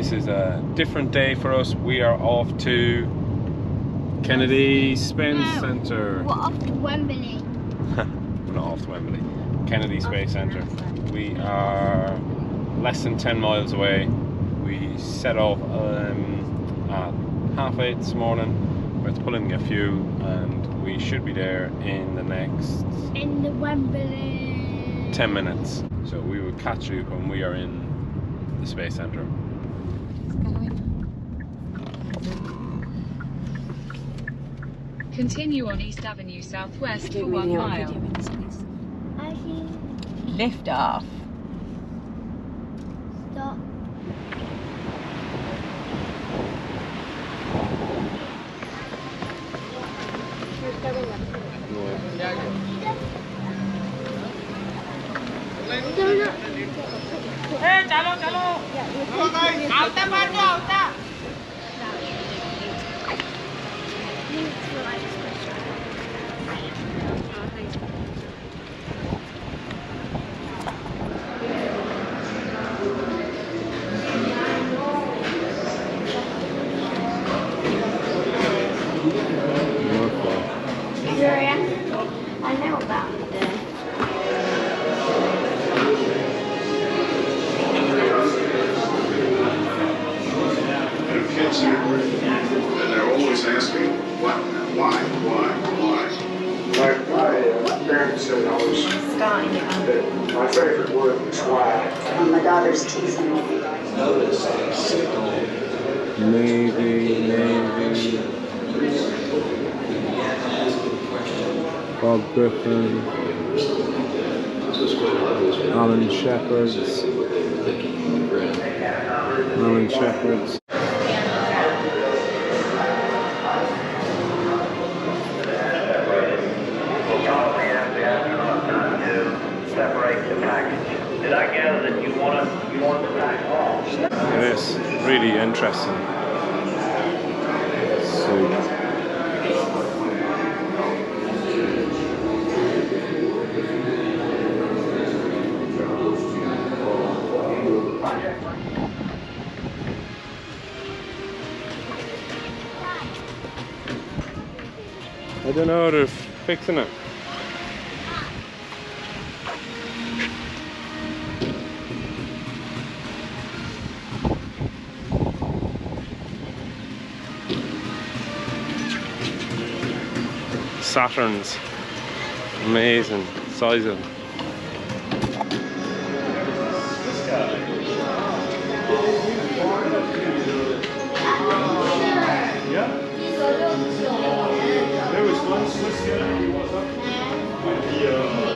this is a different day for us. We are off to Kennedy Space Center. We're off to Wembley. We're not off to Wembley. Kennedy Space Center. We are less than 10 miles away. We set off at 8:30 this morning. We're pulling a few, and we should be there in the next... In the Wembley. 10 minutes. So we will catch you when we are in the Space Center. Continue on East Avenue Southwest for 1 mile. Lift off. Stop. चलो चलो आवता बाजू आवता I know about this. Kids here, and they're always asking, why? My parents said always that my favorite word was why. My daughter's teasing me. Maybe. Bob Griffin. Alan Shepard. Did I gather that you want the pack off? It is really interesting. Sweet. I don't know, they're fixing it. Saturns, amazing size of them.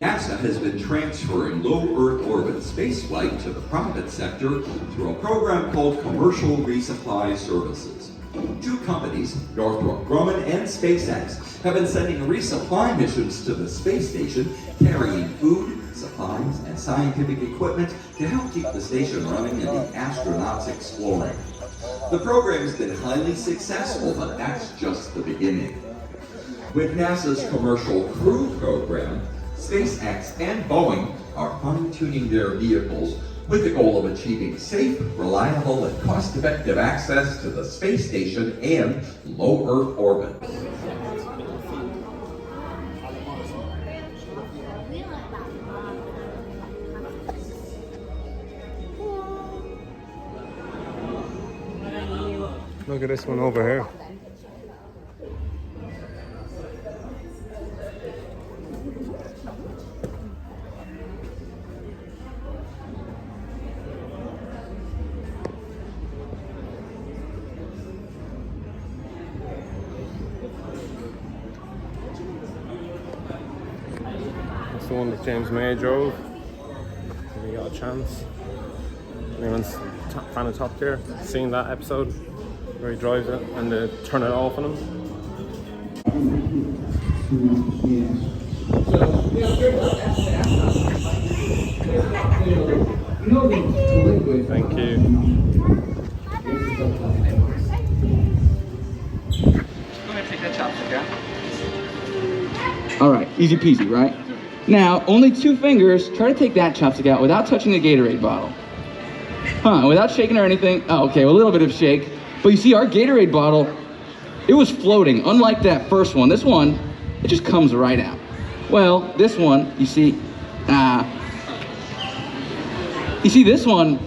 NASA has been transferring low Earth orbit spaceflight to the private sector through a program called Commercial Resupply Services. Two companies, Northrop Grumman and SpaceX, have been sending resupply missions to the space station carrying food, supplies, and scientific equipment to help keep the station running and the astronauts exploring. The program has been highly successful, but that's just the beginning. With NASA's Commercial Crew Program, SpaceX and Boeing are fine-tuning their vehicles with the goal of achieving safe, reliable, and cost-effective access to the space station and low Earth orbit. Look at this one over here. That's the one that James May drove. If you got a chance. Anyone's fan of Top Gear, seen that episode where he drives it and they turn it off on him. Thank you. All right, easy peasy, right? Now, only 2 fingers, try to take that chopstick out without touching the Gatorade bottle. Huh, without shaking or anything. Oh, okay, well, a little bit of shake. But you see, our Gatorade bottle, it was floating. Unlike that first one, this one, it just comes right out. Well, this one, you see, this one,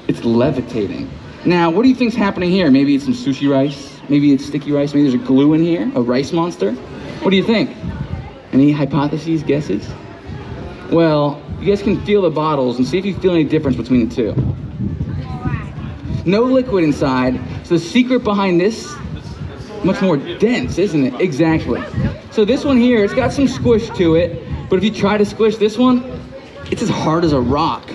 it's levitating. Now, what do you think's happening here? Maybe it's some sushi rice. Maybe it's sticky rice. Maybe there's a glue in here, a rice monster. What do you think? Any hypotheses, guesses? Well, you guys can feel the bottles and see if you feel any difference between the two. No liquid inside, so the secret behind this, much more dense, isn't it? Exactly. So this one here, it's got some squish to it, but if you try to squish this one, it's as hard as a rock.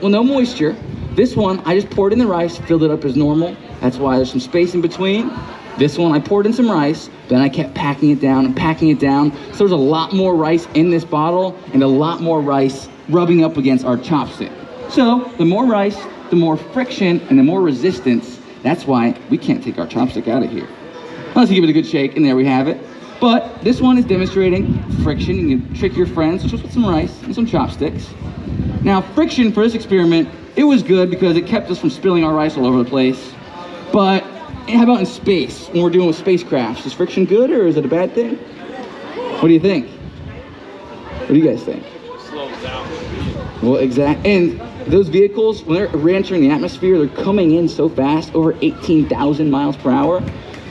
Well, no moisture. This one, I just poured in the rice, filled it up as normal. That's why there's some space in between. This one, I poured in some rice, then I kept packing it down and packing it down. So there's a lot more rice in this bottle and a lot more rice rubbing up against our chopstick. So the more rice, the more friction and the more resistance. That's why we can't take our chopstick out of here. Unless you give it a good shake, and there we have it. But this one is demonstrating friction. You can trick your friends just with some rice and some chopsticks. Now, friction for this experiment, it was good because it kept us from spilling our rice all over the place. But how about in space, when we're dealing with spacecrafts? Is friction good or is it a bad thing? What do you think? What do you guys think? Slows down. Well, exactly. And those vehicles, when they're re-entering the atmosphere, they're coming in so fast, over 18,000 miles per hour.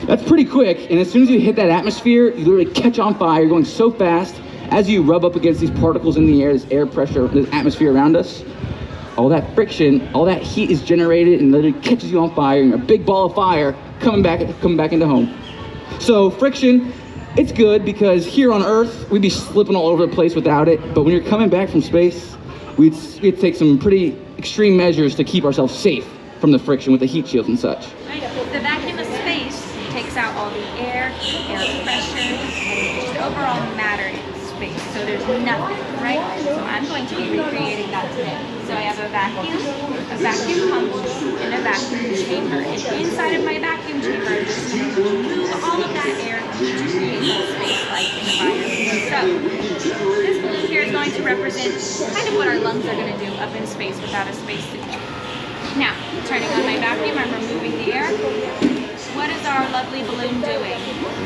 That's pretty quick. And as soon as you hit that atmosphere, you literally catch on fire. You're going so fast. As you rub up against these particles in the air, this air pressure, this atmosphere around us, all that friction, all that heat is generated and literally catches you on fire. And a big ball of fire coming back into home. So friction, it's good because here on Earth, we'd be slipping all over the place without it. But when you're coming back from space, we'd take some pretty extreme measures to keep ourselves safe from the friction with the heat shields and such. The vacuum of space takes out all the air pressure, and just overall matter in space. So there's nothing, right? So I'm going to be recreating that today. So I have a vacuum pump, and a vacuum chamber. And inside of my vacuum chamber, I'm just going to remove all of that air to create a space-like environment. So this balloon here is going to represent kind of what our lungs are going to do up in space without a spacesuit. Now, turning on my vacuum, I'm removing the air. What is our lovely balloon doing?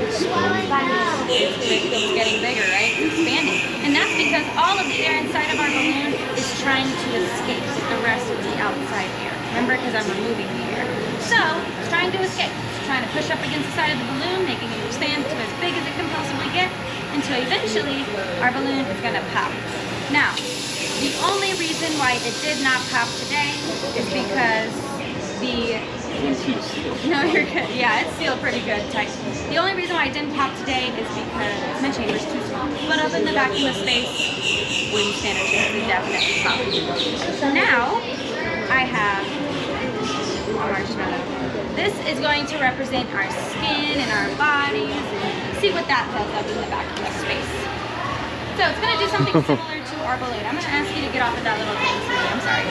It's getting bigger, right? It's expanding. And that's because all of the air inside of our balloon is trying to escape the rest of the outside air. Remember, because I'm removing the air. So, it's trying to escape. It's trying to push up against the side of the balloon, making it expand to as big as it can possibly get, until eventually our balloon is going to pop. Now, the only reason why it did not pop today is because no, you're good. Yeah, it's sealed pretty good, tight. The only reason why it didn't pop today is because my chamber's too small. But up in the vacuum of space, wouldn't stand a chance to definitely pop. So now, I have a marshmallow. This is going to represent our skin and our bodies, and see what that does up in the vacuum of space. So it's going to do something similar to our balloon. I'm going to ask you to get off of that little thing, I'm sorry.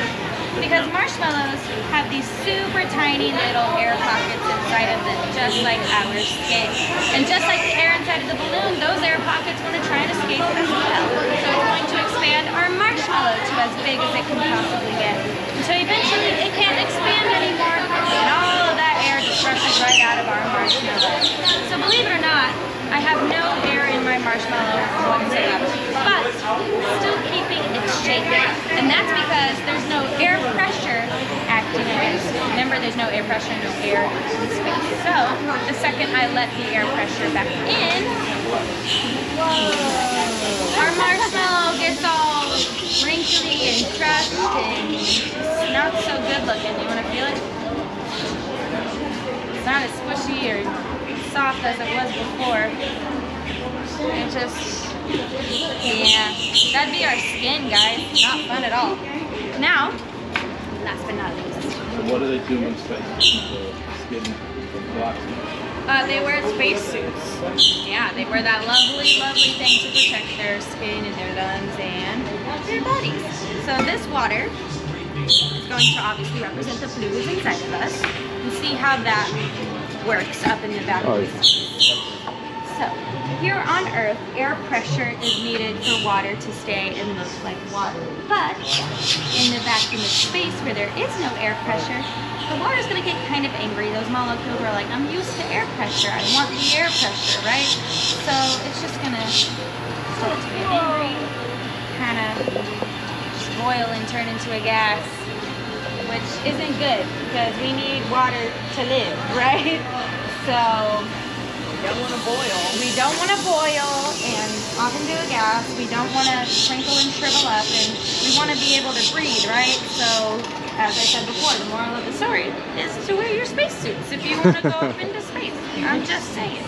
Because marshmallows have these super tiny little air pockets inside of them, just like our skin. And just like the air inside of the balloon, those air pockets want to try and escape as well. So it's going to expand our marshmallow to as big as it can possibly get. Until eventually it can't expand anymore, and all of that air just rushes right out of our marshmallow. So believe it or not, I have no air in my marshmallow whatsoever, but still keeping it shape. And that's because there's no air pressure acting against it. Remember, there's no air pressure, no air in space. So the second I let the air pressure back in, our marshmallow gets all wrinkly and crushed and not so good looking. You want to feel it? It's not as squishy or soft as it was before. It just, yeah, that'd be our skin, guys. Not fun at all. Now, last but not least. So what do they do in space? The skin blocks. They wear spacesuits. Yeah, they wear that lovely, lovely thing to protect their skin and their lungs and their bodies. So this water is going to obviously represent the fluids inside of us, and see how that works up in the vacuum. So, here on Earth, air pressure is needed for water to stay and look like water. But in the vacuum of space where there is no air pressure, the water's going to get kind of angry. Those molecules are like, I'm used to air pressure. I want the air pressure, right? So it's just going to start to get angry, kind of just boil and turn into a gas, which isn't good because we need water to live, right? So we don't want to boil and often do a gas. We don't want to crinkle and shrivel up, and we want to be able to breathe, right? So, as I said before, the moral of the story is to wear your spacesuits if you want to go up into space. I'm just saying.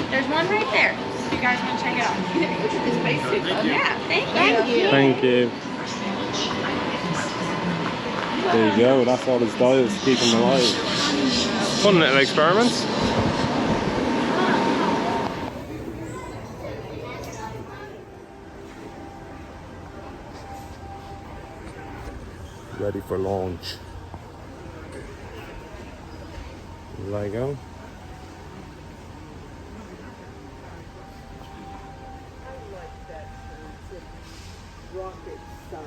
There's one right there. If you guys want to check it out. The spacesuit. Yeah, thank you. Thank you. There you go, that's all his dials to keep him alive. Fun little experiments. Ready for launch. Lego. Rocket science.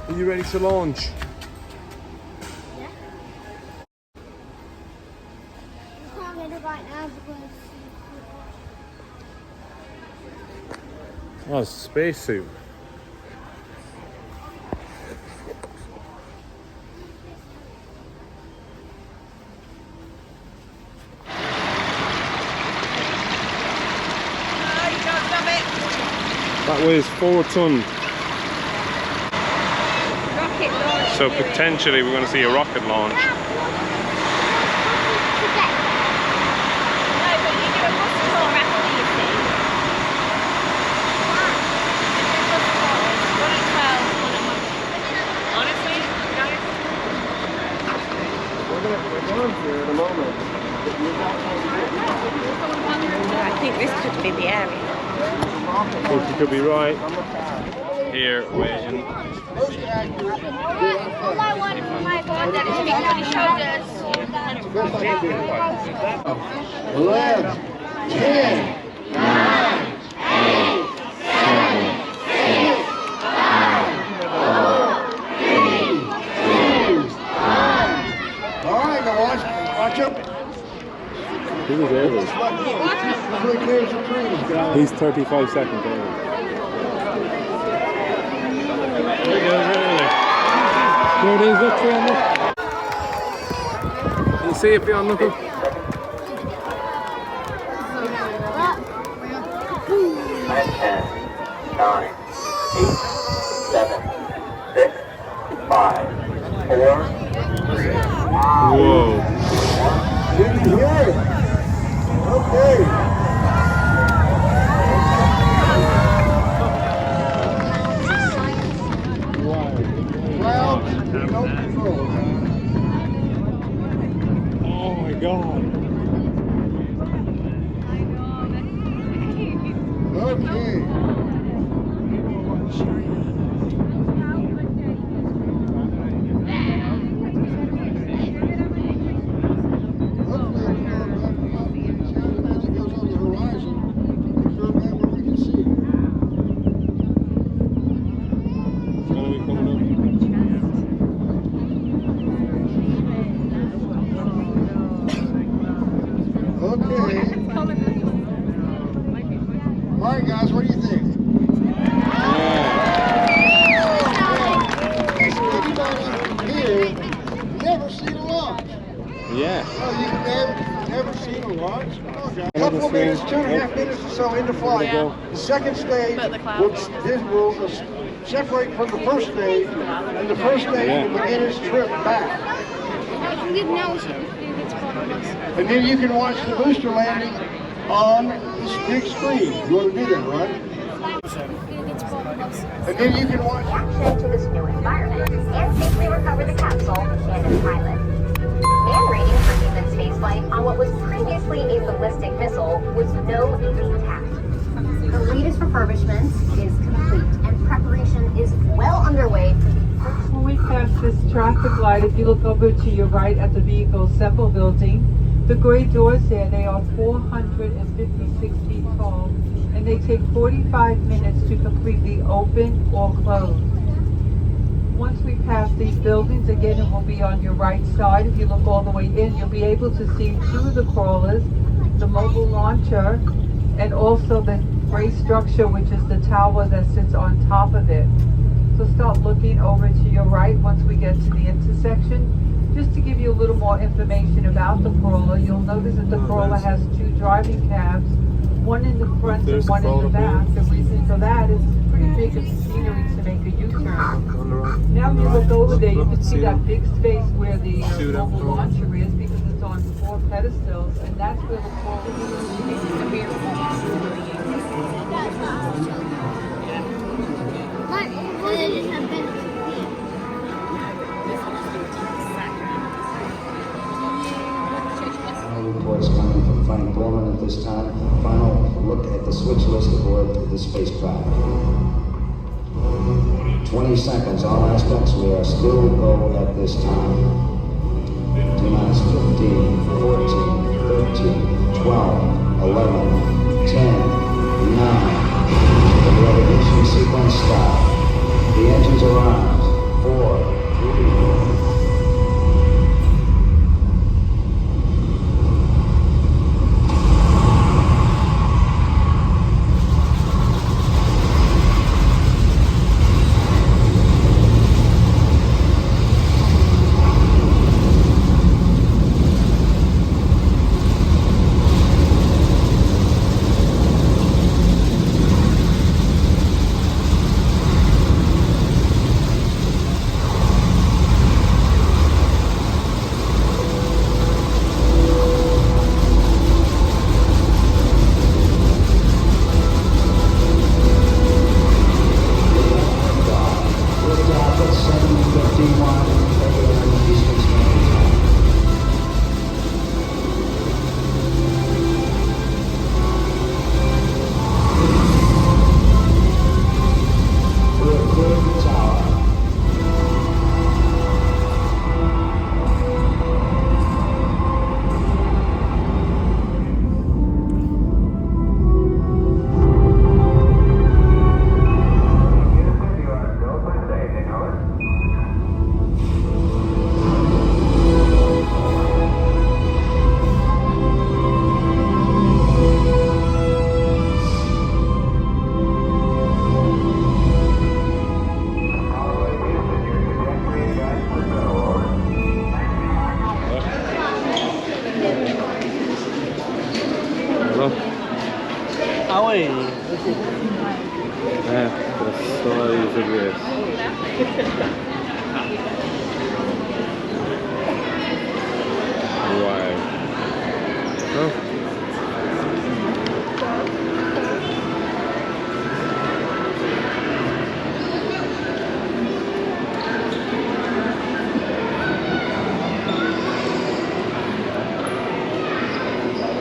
Are you ready to launch? Yeah. I can't get it right now because Oh, it's a spacesuit. That weighs 4 tons. Rocket launch. So potentially we're going to see a rocket launch. No, but you do a muscle rapidly, you see. Honestly, We're going through at the moment. I think this could be the area. I think you could be right. Here, waiting. all I want for my God that is picture shoulders. 11, 10, 9, 8, 7, 6, 5, 4, 3, 2, 1. All right, now watch up. Who is Elvis? He's 35 seconds early. There he goes, right there. There it is, look, Fran, look. Can you see it beyond looking? 10, 9, 8, 7, 6, 5, 4, 3, Whoa. Didn't hear it. Okay. Clouds, no control. Oh my God. Okay. Alright guys, what do you think? Here, never seen a launch. Yeah. Oh, you've never seen a launch? Okay. A couple of minutes, 2.5 minutes or so into flight. The second stage will separate from the first stage, and the first stage will begin its trip back. And then you can watch the booster landing on this big screen. You want to do that, right? And then you can watch to this new environment and safely recover the capsule and its pilot. And ratings for human spaceflight on what was previously a ballistic missile was no easy task. The latest refurbishment is complete and preparation is well underway for the fully this traffic light, if you look over to your right at the vehicle assemble building, the gray doors there, they are 456 feet tall, and they take 45 minutes to completely open or close. Once we pass these buildings, again, it will be on your right side. If you look all the way in, you'll be able to see 2 of the crawlers, the mobile launcher, and also the gray structure, which is the tower that sits on top of it. So start looking over to your right once we get to the intersection. Just to give you a little more information about the crawler, you'll notice that the crawler has 2 driving cabs, one in the front and one in the back. The reason for that is it's pretty big of scenery to make a U-turn. Now if you look over there, you can see that big space where the mobile launcher is, because it's on 4 pedestals, and that's where the crawler is. Reports coming from Frank Borman at this time. Final look at the switch list aboard the spacecraft. 20 seconds, all aspects. We are still go at this time. T-minus 15, 14, 13, 12, 11, 10, 9. The revolution sequence start. The engines are on. 4, 3.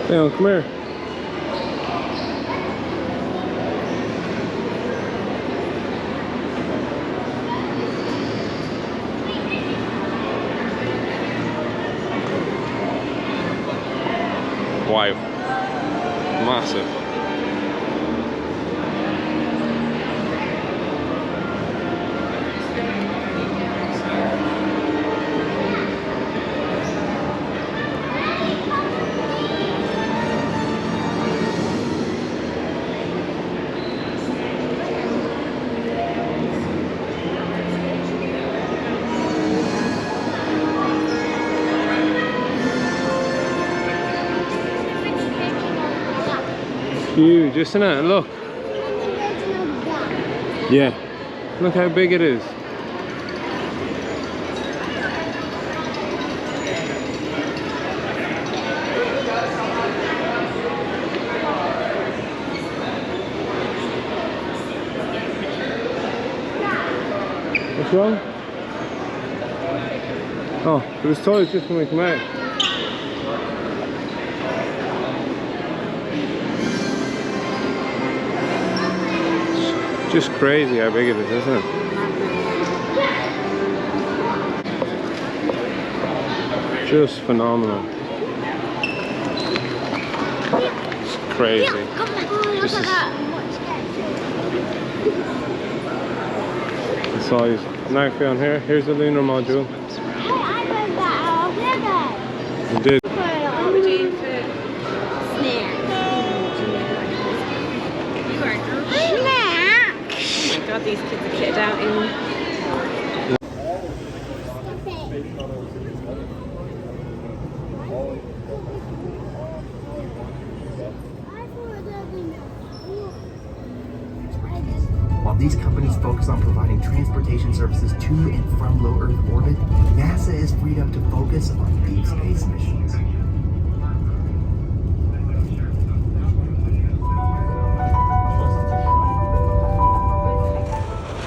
Leon, come here. Wow. Massive. Huge, isn't it? Look. Yeah. Look how big it is. What's wrong? Oh, it was toys just when we come out. Just crazy how big it is, isn't it? Just phenomenal. It's crazy. This is the size. Now if you're on here, here's the lunar module. You did. What would you eat for snacks? Oh my god, these kids are kitted out in. While these companies focus on providing transportation services to and from low Earth orbit, NASA is freed up to focus on deep space missions.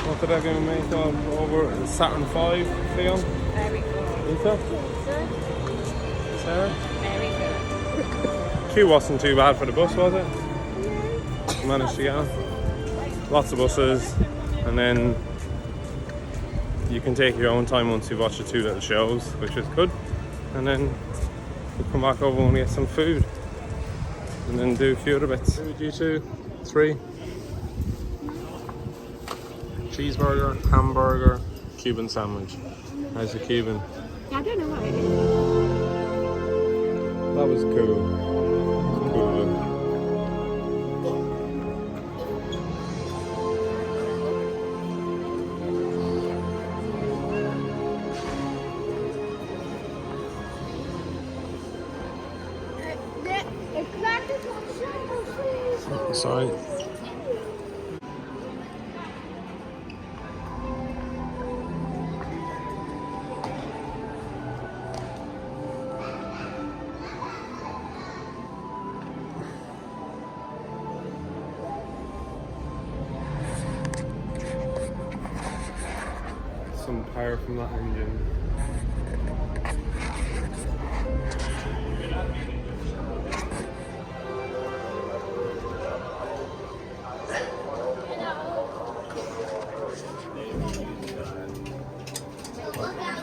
What did I give me over Saturn V, Leon? Very good. Sarah? Very good. Queue wasn't too bad for the bus, was it? Managed to get on. Lots of buses, and then you can take your own time once you've watched the 2 little shows, which is good. And then we'll come back over and get some food, and then do a few other bits. Who would you 2? 3? Cheeseburger, hamburger, Cuban sandwich. How's the Cuban? I don't know what it is. That was cool. Cool. Sorry. Some power from that engine.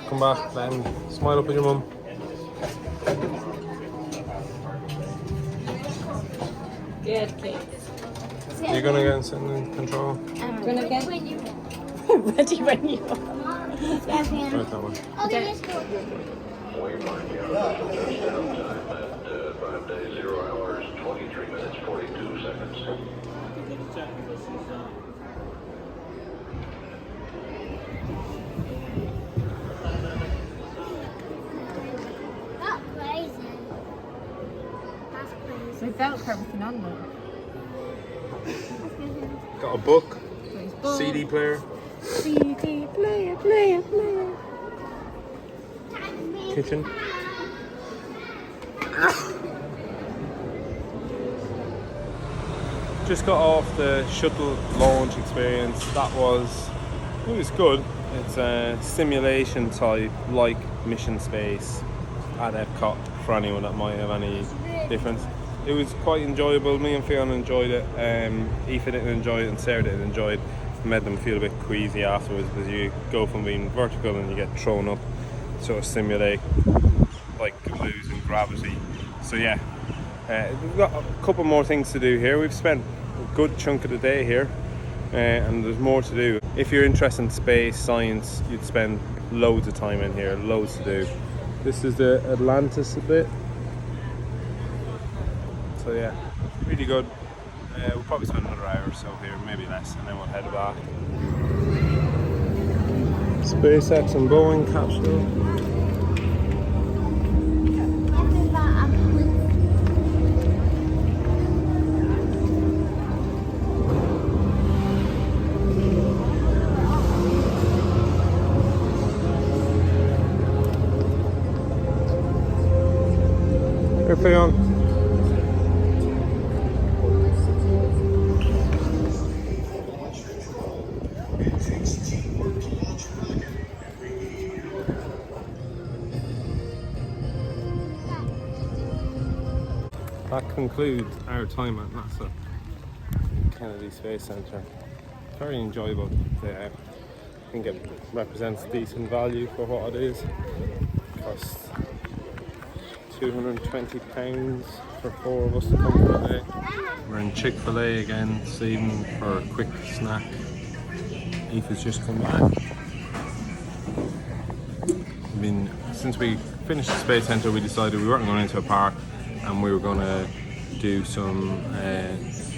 Come back then, smile up at your mum. Good kids. You're gonna get in control? I'm gonna get ready when you are. Right that way. Okay, let's go. 5 days, 0 hours, 23 minutes, 42 seconds. That's crazy. That's crazy. We felt for everything on there. Got a book, CD player, CD player. kitchen. Just got off the shuttle launch experience. It was good. It's a simulation type, like Mission Space at Epcot, for anyone that might have any difference. It was quite enjoyable. Me and Fiona enjoyed it. Aoife didn't enjoy it and Sarah didn't enjoy it. It made them feel a bit queasy afterwards because you go from being vertical and you get thrown up, sort of simulate like losing gravity. So yeah, we've got a couple more things to do here. We've spent a good chunk of the day here, and there's more to do. If you're interested in space science, you'd spend loads of time in here, loads to do. This is the Atlantis a bit. So yeah, really good. We'll probably spend another hour or so here, maybe less, and then we'll head back. SpaceX and Boeing capsule. Here, Fiona. That concludes our time at NASA Kennedy Space Center. Very enjoyable day out. I think it represents decent value for what it is. Cost £220 for 4 of us to come for the day. We're in Chick-fil-A again this evening for a quick snack. Aoife's just come back. Since we finished the Space Center, we decided we weren't going into a park and we were going to do some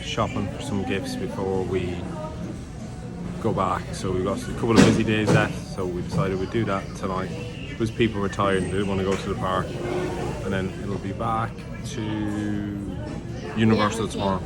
shopping for some gifts before we go back. So we've got a couple of busy days left, so we decided we'd do that tonight because people were tired and didn't want to go to the park, and then it'll be back to Universal tomorrow.